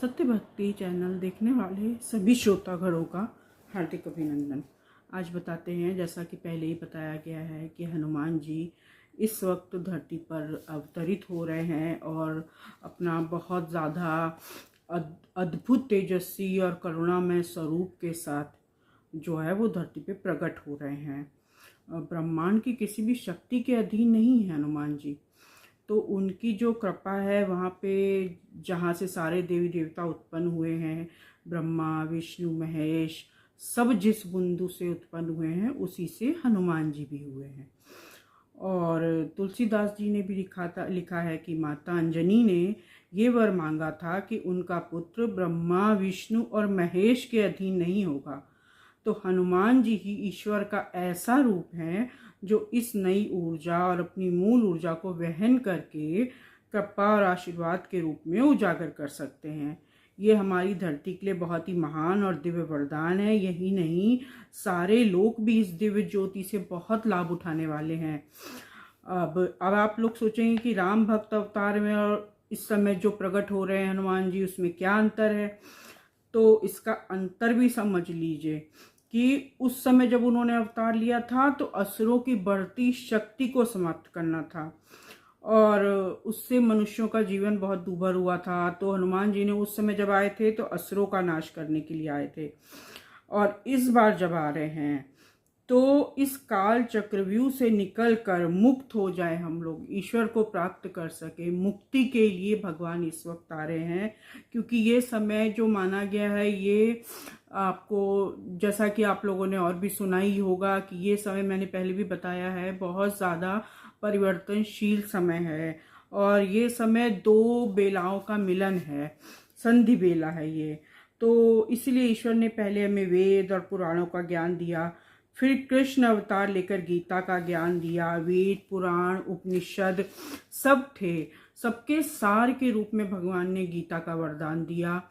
सत्य भक्ति चैनल देखने वाले सभी श्रोतागणों का हार्दिक अभिनंदन। आज बताते हैं, जैसा कि पहले ही बताया गया है, कि हनुमान जी इस वक्त धरती पर अवतरित हो रहे हैं और अपना बहुत ज़्यादा अद्भुत तेजस्वी और करुणामय स्वरूप के साथ जो है वो धरती पे प्रकट हो रहे हैं। ब्रह्मांड की किसी भी शक्ति के अधीन नहीं है हनुमान जी। तो उनकी जो कृपा है वहाँ पे, जहाँ से सारे देवी देवता उत्पन्न हुए हैं, ब्रह्मा विष्णु महेश, सब जिस बिंदु से उत्पन्न हुए हैं उसी से हनुमान जी भी हुए हैं। और तुलसीदास जी ने भी लिखा है कि माता अंजनी ने ये वर मांगा था कि उनका पुत्र ब्रह्मा विष्णु और महेश के अधीन नहीं होगा। तो हनुमान जी ही ईश्वर का ऐसा रूप है जो इस नई ऊर्जा और अपनी मूल ऊर्जा को वहन करके कृपा और आशीर्वाद के रूप में उजागर कर सकते हैं। ये हमारी धरती के लिए बहुत ही महान और दिव्य वरदान है। यही नहीं, सारे लोग भी इस दिव्य ज्योति से बहुत लाभ उठाने वाले हैं। अब आप लोग सोचेंगे कि राम भक्त अवतार में और इस समय जो प्रकट हो रहे हैं हनुमान जी, उसमें क्या अंतर है। तो इसका अंतर भी समझ लीजिए कि उस समय जब उन्होंने अवतार लिया था तो असुरों की बढ़ती शक्ति को समाप्त करना था और उससे मनुष्यों का जीवन बहुत दूभर हुआ था। तो हनुमान जी ने उस समय जब आए थे तो असुरों का नाश करने के लिए आए थे, और इस बार जब आ रहे हैं तो इस काल चक्रव्यूह से निकलकर मुक्त हो जाए, हम लोग ईश्वर को प्राप्त कर सके। मुक्ति के लिए भगवान इस वक्त आ रहे हैं, क्योंकि ये समय जो माना गया है, ये आपको, जैसा कि आप लोगों ने और भी सुना ही होगा, कि ये समय मैंने पहले भी बताया है, बहुत ज़्यादा परिवर्तनशील समय है। और ये समय दो बेलाओं का मिलन है, संधि बेला है ये। तो इसलिए ईश्वर ने पहले हमें वेद और पुराणों का ज्ञान दिया, फिर कृष्ण अवतार लेकर गीता का ज्ञान दिया। वेद पुराण उपनिषद सब थे, सबके सार के रूप में भगवान ने गीता का वरदान दिया।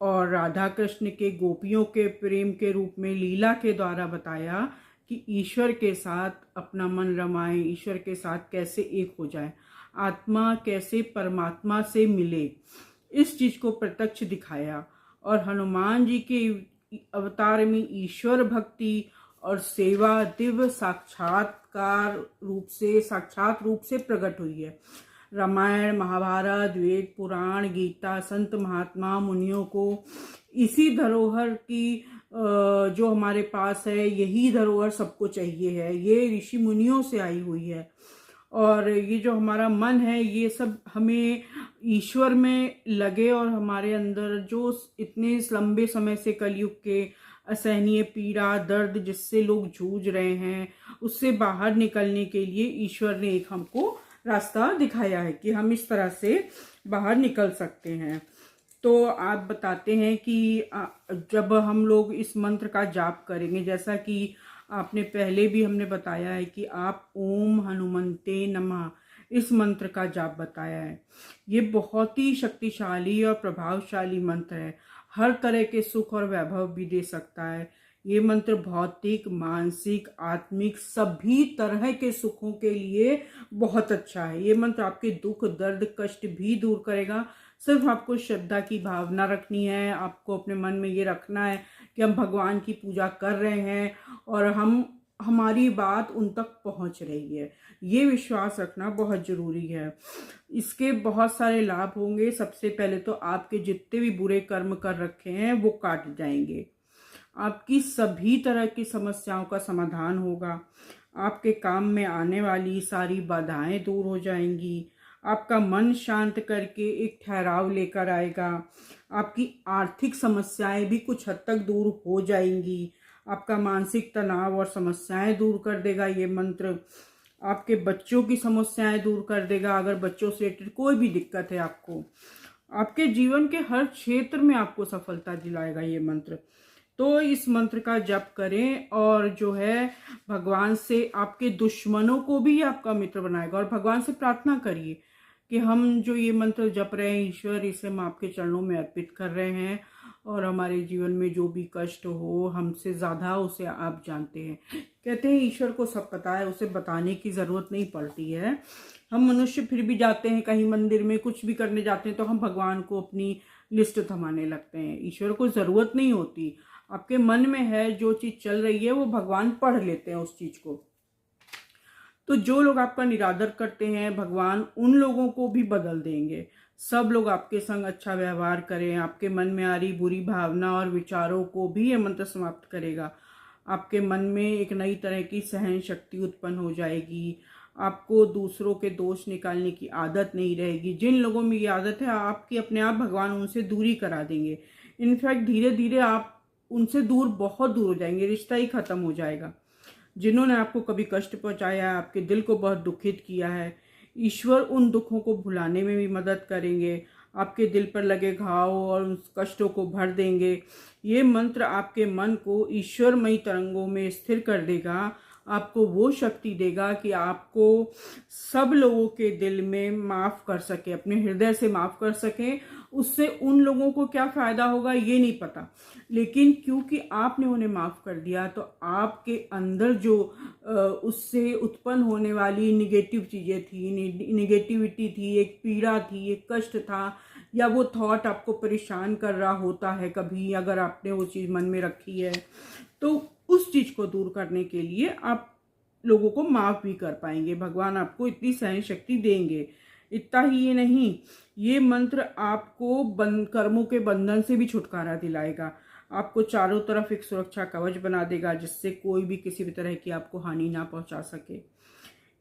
और राधा कृष्ण के गोपियों के प्रेम के रूप में लीला के द्वारा बताया कि ईश्वर के साथ अपना मन रमाए, ईश्वर के साथ कैसे एक हो जाए, आत्मा कैसे परमात्मा से मिले, इस चीज को प्रत्यक्ष दिखाया। और हनुमान जी के अवतार में ईश्वर भक्ति और सेवा दिव्य साक्षात रूप से प्रकट हुई है। रामायण महाभारत वेद पुराण गीता संत महात्मा मुनियों को इसी धरोहर की जो हमारे पास है, यही धरोहर सबको चाहिए है। ये ऋषि मुनियों से आई हुई है। और ये जो हमारा मन है, ये सब हमें ईश्वर में लगे और हमारे अंदर जो इतने लंबे समय से कलयुग के असहनीय पीड़ा दर्द जिससे लोग जूझ रहे हैं, उससे बाहर निकलने के लिए ईश्वर ने एक हमको रास्ता दिखाया है कि हम इस तरह से बाहर निकल सकते हैं। तो आप बताते हैं कि जब हम लोग इस मंत्र का जाप करेंगे, जैसा कि आपने पहले भी हमने बताया है कि आप ओम हनुमंते नमः इस मंत्र का जाप बताया है। ये बहुत ही शक्तिशाली और प्रभावशाली मंत्र है, हर तरह के सुख और वैभव भी दे सकता है। ये मंत्र भौतिक मानसिक आत्मिक सभी तरह के सुखों के लिए बहुत अच्छा है। ये मंत्र आपके दुख दर्द कष्ट भी दूर करेगा। सिर्फ आपको श्रद्धा की भावना रखनी है, आपको अपने मन में ये रखना है कि हम भगवान की पूजा कर रहे हैं और हमारी बात उन तक पहुंच रही है। ये विश्वास रखना बहुत जरूरी है। इसके बहुत सारे लाभ होंगे। सबसे पहले तो आपके जितने भी बुरे कर्म कर रखे हैं वो काट जाएंगे, आपकी सभी तरह की समस्याओं का समाधान होगा, आपके काम में आने वाली सारी बाधाएं दूर हो जाएंगी, आपका मन शांत करके एक ठहराव लेकर आएगा, आपकी आर्थिक समस्याएं भी कुछ हद तक दूर हो जाएंगी, आपका मानसिक तनाव और समस्याएं दूर कर देगा ये मंत्र, आपके बच्चों की समस्याएं दूर कर देगा। अगर बच्चों से रिलेटेड कोई भी दिक्कत है आपको, आपके जीवन के हर क्षेत्र में आपको सफलता दिलाएगा ये मंत्र। तो इस मंत्र का जप करें और जो है भगवान से, आपके दुश्मनों को भी आपका मित्र बनाएगा। और भगवान से प्रार्थना करिए कि हम जो ये मंत्र जप रहे हैं, ईश्वर इसे हम आपके चरणों में अर्पित कर रहे हैं, और हमारे जीवन में जो भी कष्ट हो, हमसे ज़्यादा उसे आप जानते हैं। कहते हैं ईश्वर को सब पता है, उसे बताने की ज़रूरत नहीं पड़ती है। हम मनुष्य फिर भी जाते हैं कहीं मंदिर में, कुछ भी करने जाते हैं तो हम भगवान को अपनी लिस्ट थमाने लगते हैं। ईश्वर को ज़रूरत नहीं होती, आपके मन में है जो चीज़ चल रही है वो भगवान पढ़ लेते हैं उस चीज़ को। तो जो लोग आपका निरादर करते हैं भगवान उन लोगों को भी बदल देंगे। सब लोग आपके संग अच्छा व्यवहार करें, आपके मन में आ रही बुरी भावना और विचारों को भी ये मंत्र समाप्त करेगा। आपके मन में एक नई तरह की सहन शक्ति उत्पन्न हो जाएगी। आपको दूसरों के दोष निकालने की आदत नहीं रहेगी। जिन लोगों में ये आदत है आपकी अपने आप भगवान उनसे दूरी करा देंगे। इनफैक्ट धीरे धीरे आप उनसे दूर, बहुत दूर हो जाएंगे, रिश्ता ही खत्म हो जाएगा। जिन्होंने आपको कभी कष्ट पहुंचाया है, आपके दिल को बहुत दुखित किया है, ईश्वर उन दुखों को भुलाने में भी मदद करेंगे। आपके दिल पर लगे घाव और उन कष्टों को भर देंगे। ये मंत्र आपके मन को ईश्वरमयी तरंगों में स्थिर कर देगा। आपको वो शक्ति देगा कि आपको सब लोगों के दिल में माफ़ कर सके, अपने हृदय से माफ़ कर सके। उससे उन लोगों को क्या फ़ायदा होगा ये नहीं पता, लेकिन क्योंकि आपने उन्हें माफ़ कर दिया तो आपके अंदर जो उससे उत्पन्न होने वाली निगेटिव चीज़ें थी, निगेटिविटी थी, एक पीड़ा थी, एक कष्ट था, या वो थॉट आपको परेशान कर रहा होता है कभी, अगर आपने वो चीज़ मन में रखी है, तो उस चीज़ को दूर करने के लिए आप लोगों को माफ़ भी कर पाएंगे। भगवान आपको इतनी सहन शक्ति देंगे। इतना ही ये नहीं, ये मंत्र आपको कर्मों के बंधन से भी छुटकारा दिलाएगा। आपको चारों तरफ एक सुरक्षा कवच बना देगा जिससे कोई भी किसी भी तरह की आपको हानि ना पहुंचा सके।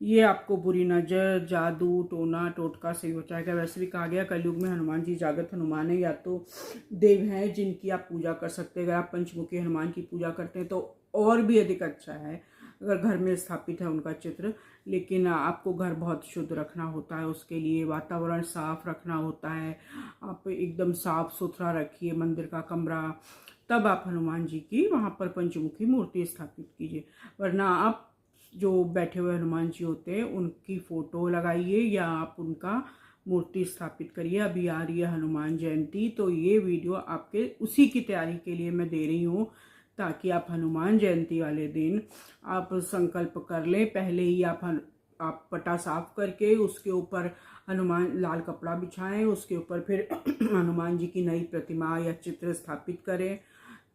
ये आपको बुरी नज़र, जादू, टोना टोटका से बचाएगा। वैसे भी कहा गया कलयुग में हनुमान जी जागृत हनुमान है, या तो देव हैं जिनकी आप पूजा कर सकते हैं। अगर आप पंचमुखी हनुमान की पूजा करते हैं तो और भी अधिक अच्छा है, अगर घर में स्थापित है उनका चित्र। लेकिन आपको घर बहुत शुद्ध रखना होता है, उसके लिए वातावरण साफ रखना होता है। आप एकदम साफ सुथरा रखिए मंदिर का कमरा, तब आप हनुमान जी की वहाँ पर पंचमुखी मूर्ति स्थापित कीजिए। वरना आप जो बैठे हुए हनुमान जी होते हैं उनकी फ़ोटो लगाइए या आप उनका मूर्ति स्थापित करिए। अभी आ रही है हनुमान जयंती, तो ये वीडियो आपके उसी की तैयारी के लिए मैं दे रही हूँ, ताकि आप हनुमान जयंती वाले दिन आप संकल्प कर लें। पहले ही आप पटा साफ करके उसके ऊपर हनुमान लाल कपड़ा बिछाएं, उसके ऊपर फिर हनुमान जी की नई प्रतिमा या चित्र स्थापित करें।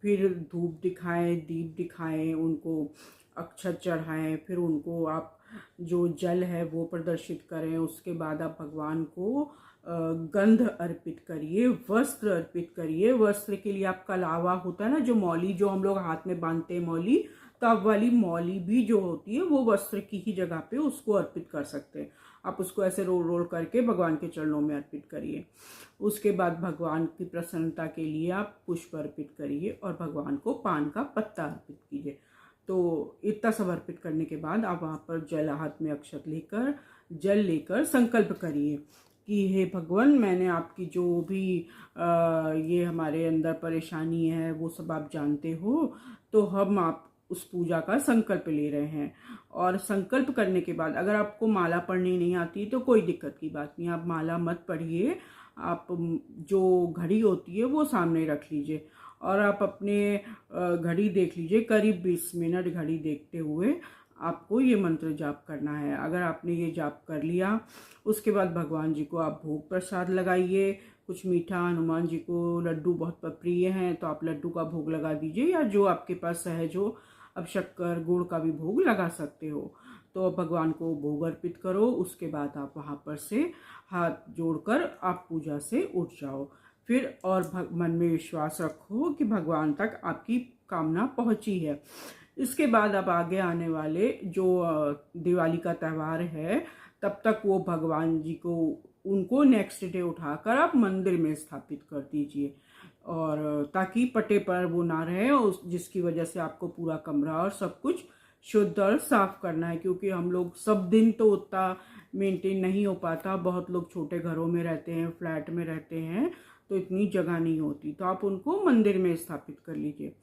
फिर धूप दिखाएं, दीप दिखाएं, उनको अक्षत चढ़ाएं, फिर उनको आप जो जल है वो प्रदर्शित करें। उसके बाद आप भगवान को गंध अर्पित करिए, वस्त्र अर्पित करिए। वस्त्र के लिए आप कलावा होता है ना, जो मौली जो हम लोग हाथ में बांधते हैं मौली, तब वाली मौली भी जो होती है वो वस्त्र की ही जगह पे उसको अर्पित कर सकते हैं। आप उसको ऐसे रोल रोल करके भगवान के चरणों में अर्पित करिए। उसके बाद भगवान की प्रसन्नता के लिए आप पुष्प अर्पित करिए और भगवान को पान का पत्ता अर्पित कीजिए। तो इतना सब अर्पित करने के बाद आप वहाँ पर जल, हाथ में अक्षत लेकर जल लेकर संकल्प करिए कि हे भगवान, मैंने आपकी जो भी ये हमारे अंदर परेशानी है वो सब आप जानते हो, तो हम आप उस पूजा का संकल्प ले रहे हैं। और संकल्प करने के बाद अगर आपको माला पढ़नी नहीं आती तो कोई दिक्कत की बात नहीं, आप माला मत पढ़िए। आप जो घड़ी होती है वो सामने रख लीजिए और आप अपने घड़ी देख लीजिए। करीब 20 मिनट घड़ी देखते हुए आपको ये मंत्र जाप करना है। अगर आपने ये जाप कर लिया, उसके बाद भगवान जी को आप भोग प्रसाद लगाइए। कुछ मीठा, हनुमान जी को लड्डू बहुत प्रिय हैं तो आप लड्डू का भोग लगा दीजिए, या जो आपके पास सहज हो, अब शक्कर गुड़ का भी भोग लगा सकते हो। तो भगवान को भोग अर्पित करो। उसके बाद आप वहाँ पर से हाथ जोड़कर आप पूजा से उठ जाओ। फिर और मन में विश्वास रखो कि भगवान तक आपकी कामना पहुँची है। इसके बाद अब आगे आने वाले जो दिवाली का त्यौहार है, तब तक वो भगवान जी को उनको नेक्स्ट डे उठाकर आप मंदिर में स्थापित कर दीजिए, और ताकि पटे पर वो ना रहे, और जिसकी वजह से आपको पूरा कमरा और सब कुछ शुद्ध और साफ करना है। क्योंकि हम लोग सब दिन तो उतना मेंटेन नहीं हो पाता, बहुत लोग छोटे घरों में रहते हैं, फ्लैट में रहते हैं, तो इतनी जगह नहीं होती, तो आप उनको मंदिर में स्थापित कर लीजिए।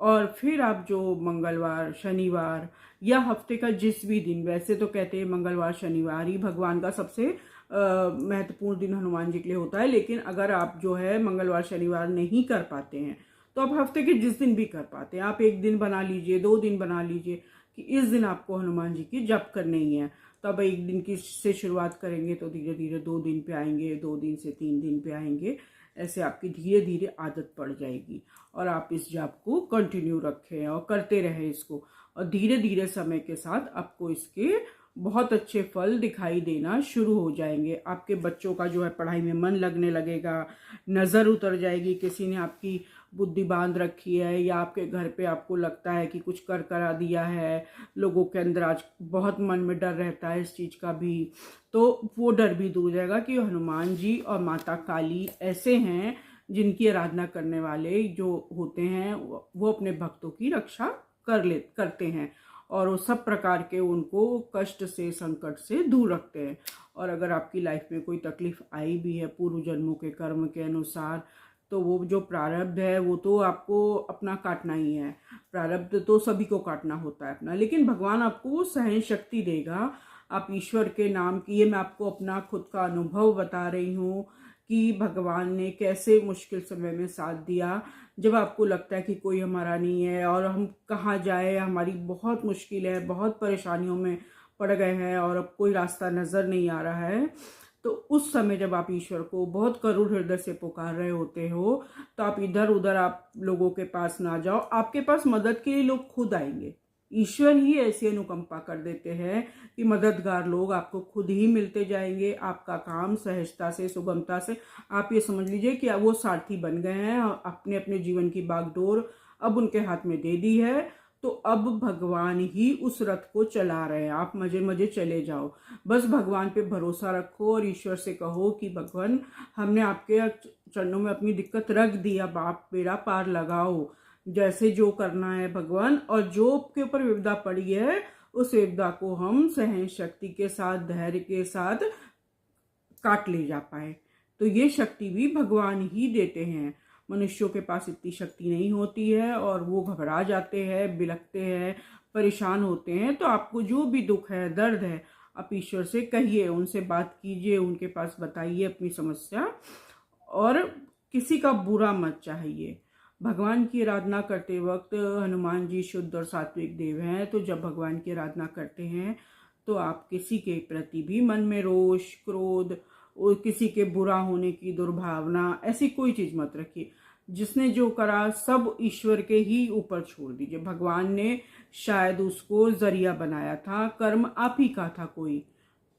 और फिर आप जो मंगलवार, शनिवार या हफ्ते का जिस भी दिन, वैसे तो कहते हैं मंगलवार शनिवार ही भगवान का सबसे महत्वपूर्ण दिन हनुमान जी के लिए होता है, लेकिन अगर आप जो है मंगलवार शनिवार नहीं कर पाते हैं तो आप हफ्ते के जिस दिन भी कर पाते हैं, आप एक दिन बना लीजिए, 2 दिन बना लीजिए कि इस दिन आपको हनुमान जी की जप करनी है। तब एक दिन की से शुरुआत करेंगे तो धीरे धीरे 2 दिन पे आएंगे, 2 दिन से 3 दिन पे आएंगे। ऐसे आपकी धीरे धीरे आदत पड़ जाएगी और आप इस जाप को कंटिन्यू रखें और करते रहें इसको, और धीरे धीरे समय के साथ आपको इसके बहुत अच्छे फल दिखाई देना शुरू हो जाएंगे। आपके बच्चों का जो है पढ़ाई में मन लगने लगेगा, नज़र उतर जाएगी, किसी ने आपकी बुद्धि बांध रखी है या आपके घर पे आपको लगता है कि कुछ कर करा दिया है, लोगों के अंदर आज बहुत मन में डर रहता है इस चीज़ का भी, तो वो डर भी दूर हो जाएगा कि हनुमान जी और माता काली ऐसे हैं जिनकी आराधना करने वाले जो होते हैं वो अपने भक्तों की रक्षा करते हैं और वो सब प्रकार के उनको कष्ट से, संकट से दूर रखते हैं। और अगर आपकी लाइफ में कोई तकलीफ आई भी है पूर्व जन्मों के कर्म के अनुसार, तो वो जो प्रारब्ध है वो तो आपको अपना काटना ही है। प्रारब्ध तो सभी को काटना होता है अपना, लेकिन भगवान आपको वो सहन शक्ति देगा। आप ईश्वर के नाम की, ये मैं आपको अपना खुद का अनुभव बता रही हूँ कि भगवान ने कैसे मुश्किल समय में साथ दिया। जब आपको लगता है कि कोई हमारा नहीं है और हम कहाँ जाए, हमारी बहुत मुश्किल है, बहुत परेशानियों में पड़ गए हैं और अब कोई रास्ता नज़र नहीं आ रहा है, तो उस समय जब आप ईश्वर को बहुत करुण हृदय से पुकार रहे होते हो, तो आप इधर उधर आप लोगों के पास ना जाओ, आपके पास मदद के लिए लोग खुद आएंगे। ईश्वर ही ऐसी अनुकंपा कर देते हैं कि मददगार लोग आपको खुद ही मिलते जाएंगे। आपका काम सहजता से, सुगमता से, आप ये समझ लीजिए कि वो सारथी बन गए हैं, अपने अपने जीवन की बागडोर अब उनके हाथ में दे दी है, तो अब भगवान ही उस रथ को चला रहे हैं। आप मजे मजे चले जाओ, बस भगवान पे भरोसा रखो और ईश्वर से कहो कि भगवान हमने आपके चरणों में अपनी दिक्कत रख दी, अब आप बेड़ा पार लगाओ, जैसे जो करना है भगवान, और जो के ऊपर विपदा पड़ी है उस विपदा को हम सहन शक्ति के साथ, धैर्य के साथ काट ले जा पाए। तो ये शक्ति भी भगवान ही देते हैं। मनुष्यों के पास इतनी शक्ति नहीं होती है और वो घबरा जाते हैं, बिलखते हैं, परेशान होते हैं। तो आपको जो भी दुख है, दर्द है, आप ईश्वर से कहिए, उनसे बात कीजिए, उनके पास बताइए अपनी समस्या, और किसी का बुरा मत चाहिए। भगवान की आराधना करते वक्त हनुमान जी शुद्ध और सात्विक देव हैं, तो जब भगवान की आराधना करते हैं तो आप किसी के प्रति भी मन में रोष, क्रोध और किसी के बुरा होने की दुर्भावना, ऐसी कोई चीज़ मत रखिए। जिसने जो करा सब ईश्वर के ही ऊपर छोड़ दीजिए। भगवान ने शायद उसको जरिया बनाया था, कर्म आप ही का था। कोई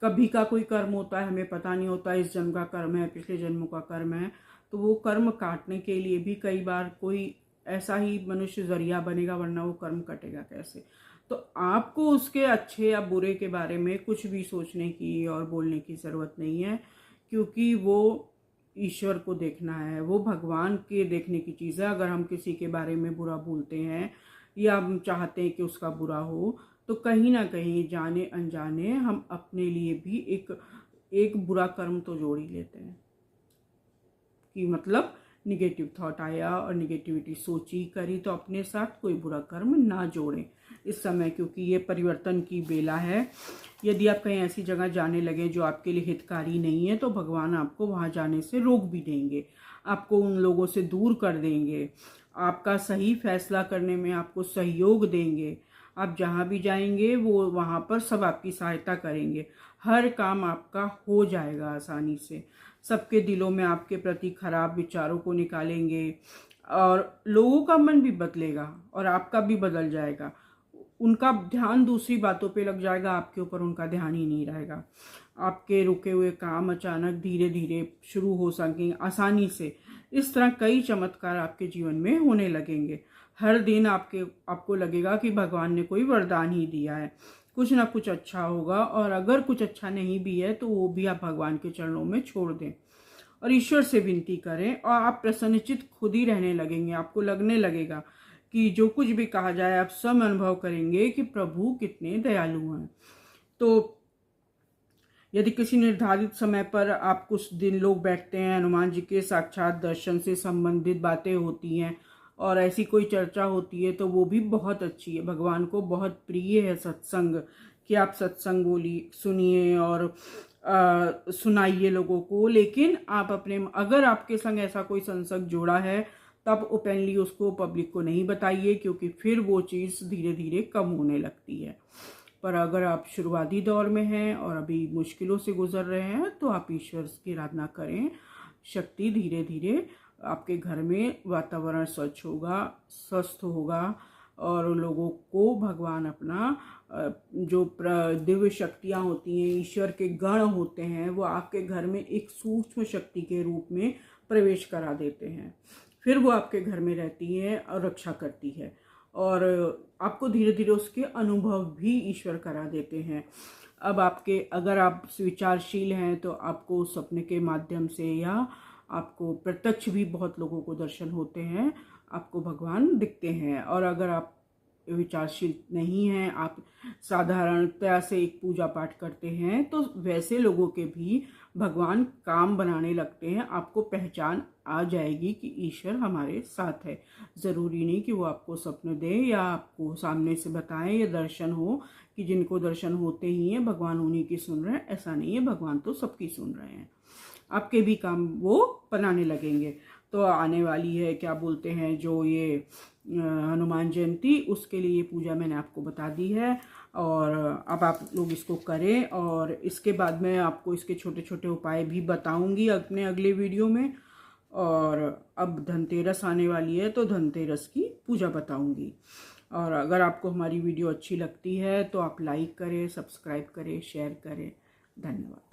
कभी का कोई कर्म होता है, हमें पता नहीं होता इस जन्म का कर्म है, पिछले जन्मों का कर्म है, तो वो कर्म काटने के लिए भी कई बार कोई ऐसा ही मनुष्य जरिया बनेगा, वरना वो कर्म कटेगा कैसे। तो आपको उसके अच्छे या बुरे के बारे में कुछ भी सोचने की और बोलने की ज़रूरत नहीं है, क्योंकि वो ईश्वर को देखना है, वो भगवान के देखने की चीज़ है। अगर हम किसी के बारे में बुरा बोलते हैं या हम चाहते हैं कि उसका बुरा हो, तो कहीं ना कहीं जाने अनजाने हम अपने लिए भी एक बुरा कर्म तो जोड़ ही लेते हैं। कि मतलब निगेटिव थॉट आया और निगेटिविटी सोची करी, तो अपने साथ कोई बुरा कर्म ना जोड़ें इस समय, क्योंकि ये परिवर्तन की बेला है। यदि आप कहीं ऐसी जगह जाने लगे जो आपके लिए हितकारी नहीं है, तो भगवान आपको वहाँ जाने से रोक भी देंगे, आपको उन लोगों से दूर कर देंगे, आपका सही फैसला करने में आपको सहयोग देंगे। आप जहाँ भी जाएंगे वो वहाँ पर सब आपकी सहायता करेंगे, हर काम आपका हो जाएगा आसानी से। सबके दिलों में आपके प्रति खराब विचारों को निकालेंगे और लोगों का मन भी बदलेगा और आपका भी बदल जाएगा। उनका ध्यान दूसरी बातों पे लग जाएगा, आपके ऊपर उनका ध्यान ही नहीं रहेगा। आपके रुके हुए काम अचानक धीरे धीरे शुरू हो सकेंगे आसानी से। इस तरह कई चमत्कार आपके जीवन में होने लगेंगे। हर दिन आपको लगेगा कि भगवान ने कोई वरदान ही दिया है, कुछ ना कुछ अच्छा होगा। और अगर कुछ अच्छा नहीं भी है तो वो भी आप भगवान के चरणों में छोड़ दें और ईश्वर से विनती करें, और आप प्रसन्नचित खुद ही रहने लगेंगे। आपको लगने लगेगा कि जो कुछ भी कहा जाए आप सब अनुभव करेंगे कि प्रभु कितने दयालु हैं। तो यदि किसी निर्धारित समय पर आप कुछ दिन लोग बैठते हैं, हनुमान जी के साक्षात दर्शन से संबंधित बातें होती हैं और ऐसी कोई चर्चा होती है, तो वो भी बहुत अच्छी है। भगवान को बहुत प्रिय है सत्संग, कि आप सत्संग सुनिए और सुनाइए लोगों को। लेकिन आप अगर आपके संग ऐसा कोई संसर्ग जोड़ा है, तब ओपनली उसको पब्लिक को नहीं बताइए, क्योंकि फिर वो चीज़ धीरे धीरे कम होने लगती है। पर अगर आप शुरुआती दौर में हैं और अभी मुश्किलों से गुजर रहे हैं तो आप ईश्वर की आराधना करें। शक्ति धीरे धीरे आपके घर में वातावरण स्वच्छ होगा, स्वस्थ होगा और लोगों को भगवान अपना जो दिव्य शक्तियाँ होती हैं, ईश्वर के गण होते हैं, वो आपके घर में एक सूक्ष्म शक्ति के रूप में प्रवेश करा देते हैं। फिर वो आपके घर में रहती है और रक्षा करती है और आपको धीरे धीरे उसके अनुभव भी ईश्वर करा देते हैं। अब अगर आप विचारशील हैं तो आपको सपने के माध्यम से या आपको प्रत्यक्ष भी बहुत लोगों को दर्शन होते हैं, आपको भगवान दिखते हैं। और अगर आप विचारशील नहीं हैं, आप साधारणतया से एक पूजा पाठ करते हैं, तो वैसे लोगों के भी भगवान काम बनाने लगते हैं। आपको पहचान आ जाएगी कि ईश्वर हमारे साथ है। ज़रूरी नहीं कि वो आपको स्वप्न दे या आपको सामने से बताएं या दर्शन हो कि जिनको दर्शन होते ही हैं भगवान उन्हीं की सुन रहे हैं। ऐसा नहीं है, भगवान तो सबकी सुन रहे हैं। आपके भी काम वो बनाने लगेंगे। तो आने वाली है क्या बोलते हैं जो ये हनुमान जयंती, उसके लिए पूजा मैंने आपको बता दी है और अब आप लोग इसको करें। और इसके बाद मैं आपको इसके छोटे छोटे उपाय भी बताऊंगी अपने अगले वीडियो में। और अब धनतेरस आने वाली है तो धनतेरस की पूजा बताऊंगी। और अगर आपको हमारी वीडियो अच्छी लगती है तो आप लाइक करें, सब्सक्राइब करें, शेयर करें। धन्यवाद।